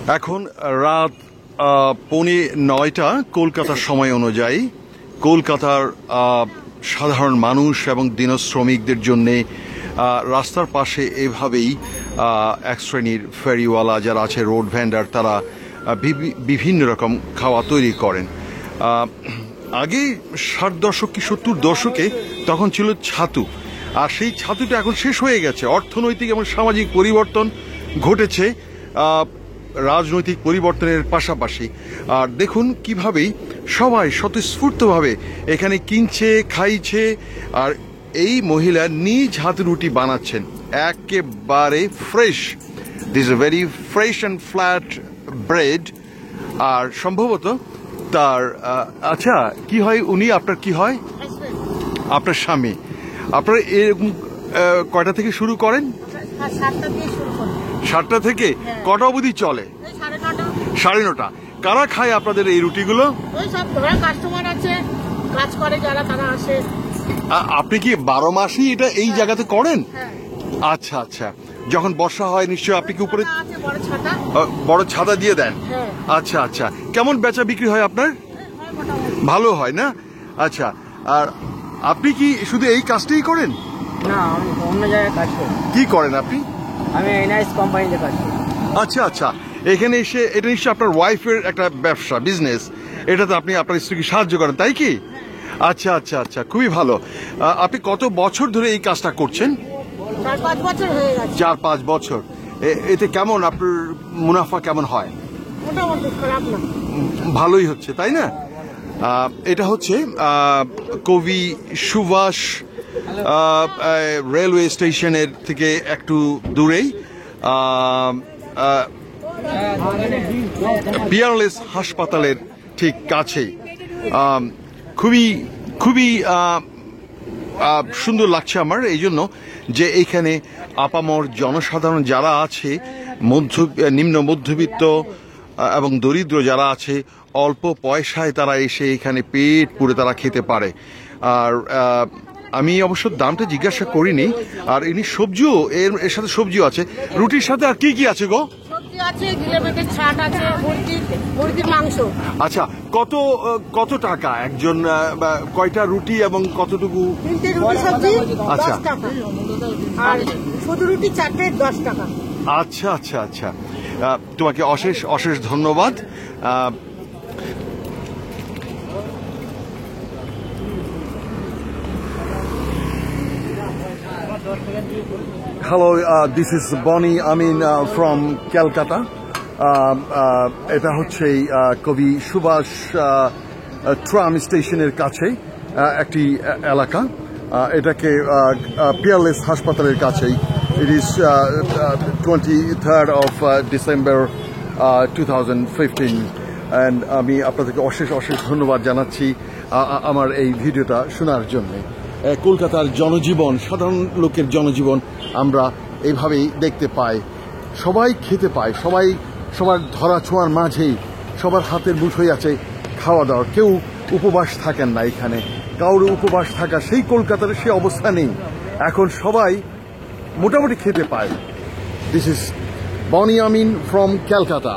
এখন রাত 8:45 কলকাতার সময় অনুযায়ী কলকাতার সাধারণ মানুষ এবং দিনশ্রমিকদের জন্যে রাস্তার পাশে এভাবেই এক শ্রেণীর ফেরিওয়ালা যারা আছে, রোড ভ্যান্ডার, তারা বিভিন্ন রকম খাওয়া তৈরি করেন। আগে 60 দশক কি 70 দশকে তখন ছিল ছাতু, আর সেই ছাতুটা এখন শেষ হয়ে গেছে। অর্থনৈতিক এবং সামাজিক পরিবর্তন ঘটেছে রাজনৈতিক পরিবর্তনের পাশাপাশি। আর দেখুন কিভাবেই সবাই স্বতঃস্ফূর্তভাবে এখানে কিনছে, খাইছে। আর এই মহিলা নিজ হাতে রুটি বানাচ্ছেন, একেবারে fresh. This a very fresh and flat bread. আর সম্ভবত তার আচ্ছা কি হয়, উনি আপনার কি হয়? আপনার স্বামী। আপনারা এরকম কয়টা থেকে শুরু করেন? 7টা থেকে কটা অবধি চলে? 9:30। কারা খায় আপনাদের এই রুটিগুলো? আপনি কি 12 মাসই এটা এই জায়গাতে করেন? আচ্ছা আচ্ছা। যখন বর্ষা হয় নিশ্চয়ই আপনি কি উপরে বড় ছাতা দিয়ে দেন? আচ্ছা আচ্ছা। কেমন বেচা বিক্রি হয় আপনার? ভালো হয় না? আচ্ছা। আর আপনি কি শুধু এই কাজটাই করেন? না, আমি অন্য জায়গায় কাজ করি। কি করেন আপনি? আমি এনআইএস কোম্পানিতে কাজ করি। আচ্ছা আচ্ছা। এখানে এসে এটা নিশ্চয়ই আপনার ওয়াইফের একটা ব্যবসা, বিজনেস। এটাতে আপনি আপনার স্ত্রীকে সাহায্য করেন, তাই কি? আচ্ছা আচ্ছা আচ্ছা, খুবই ভালো। আপনি কত বছর ধরে এই কাজটা করছেন? 4-5 বছর হয়ে গেছে। 4-5 বছর। এতে কেমন আপনার মুনাফা কেমন হয়? মোটামুটি খারাপ না, ভালোই হচ্ছে, তাই না? এটা হচ্ছে কবি সুভাষ রেলওয়ে স্টেশনের থেকে একটু দূরেই, পিয়ারলেস হাসপাতালের ঠিক কাছেই। খুবই খুবই সুন্দর লাগছে আমার এই জন্য যে এইখানে আপামর জনসাধারণ যারা আছে, নিম্ন মধ্যবিত্ত এবং দরিদ্র যারা আছে, অল্প পয়সায় তারা এসে এখানে পেট পুরে তারা খেতে পারে। আর আমি অবশ্য দামটা জিজ্ঞাসা করিনি। আর ইনি সবজিও এর সাথে সবজিও আছে। রুটির সাথে আর কি কি আছে গো? আচ্ছা, কত টাকা একজন, কয়টা রুটি এবং কতটুকু? আচ্ছা, আর শুধু রুটি 4টে 10 টাকা। আচ্ছা আচ্ছা আচ্ছা। তোমাকে অশেষ অশেষ ধন্যবাদ। Hello, this is Bonnie Amin from Calcutta. এটা হচ্ছে কবি সুভাষ ট্রাম স্টেশনের কাছে একটি এলাকা। এটাকে পিয়ারলেস হাসপাতালের কাছেই। It is 23rd of December 2015 and আমি আপনাদেরকে অশেষ অশেষ ধন্যবাদ জানাচ্ছি আমার এই ভিডিওটা শোনার জন্য। কলকাতার জনজীবন, সাধারণ লোকের জনজীবন আমরা এইভাবেই দেখতে পাই। সবাই খেতে পায়, সবাই সবার ধরা ছোঁয়ার মাঝেই সবার হাতের মুঠোয় আছে খাওয়া দাওয়া। কেউ উপবাস থাকেন না এখানে, কারোর উপবাস থাকা সেই কলকাতার সে অবস্থা নেই। এখন সবাই মোটামুটি খেতে পায়। This is Bonnie Amin from Calcutta.